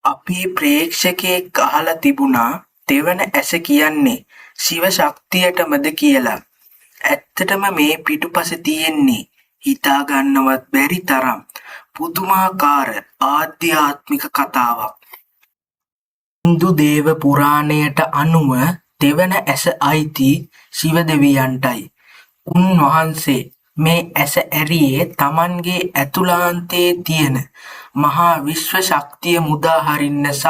අපේ ප්‍රේක්ෂකයෙක් අහලා තිබුණා තෙවන ඇස කියන්නේ ශිව ශක්තියටමද කියලා. ඇත්තටම මේ පිටුපස තියෙන්නේ හිතා ගන්නවත් බැරි තරම් පුදුමාකාර ආධ්‍යාත්මික කතාවක්. හින්දු දේව පුරාණයට අනුව තෙවන ඇස අයිති ශිව දෙවියන්ටයි. උන්වහන්සේ මේ ඇස ඇරියේ තමන්ගේ ඇතුළාන්තයේ තියෙන මහා විශ්ව ශක්තිය මුදා හරින්න සහ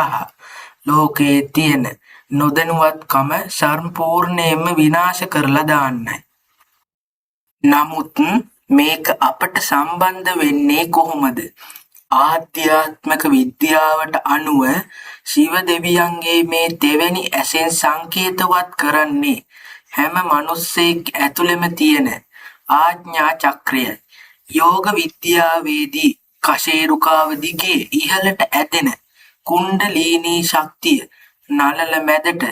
ලෝකයේ තියෙන නොදැනුවත්කම සම්පූර්ණයෙන්ම විනාශ කරලා දාන්නයි. නමුත් මේක අපට සම්බන්ධ වෙන්නේ කොහොමද? ආධ්‍යාත්මික විද්‍යාවට අනුව ශිව දෙවියන්ගේ මේ දෙවැනි ඇසෙන් සංකේතවත් කරන්නේ හැම මිනිස්සෙක් ඇතුළෙම තියෙන ආඥා චක්‍රයයි. යෝග විද්‍යාවේදී කශේරුකාව දිගේ ඉහළට ඇදෙන කුණ්ඩලීනී ශක්තිය නළල මැදට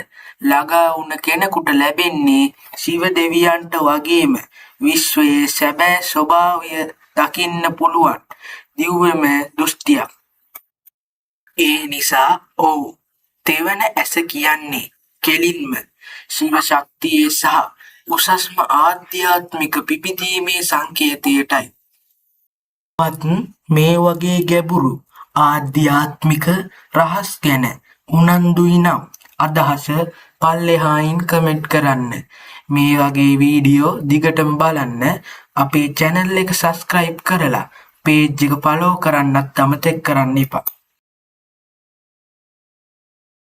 ළඟා වුණ කෙනෙකුට ලැබෙන්නේ ශිව දෙවියන්ට වගේම විශ්වයේ සැබෑ ස්වභාවය දකින්න පුළුවන් දිව්‍යමය දෘෂ්ටියක්. ඒ නිසා තෙවන ඇස කියන්නේ කෙලින්ම ශිව ශක්තියේ සහ උසස්ම ආධ්‍යාත්මික පිපිදීමේ සංකේතයටයි. මේ වගේ ගැඹුරු ආධ්‍යාත්මික රහස් ගැන උනන්දුයි නම් අදහස පල්ලෙහායින් කමෙන්ට් කරන්න. මේ වගේ වීඩියෝ දිගටම බලන්න අපේ channel එක subscribe කරලා page එක follow කරන්නත් අමතක කරන්න එපා.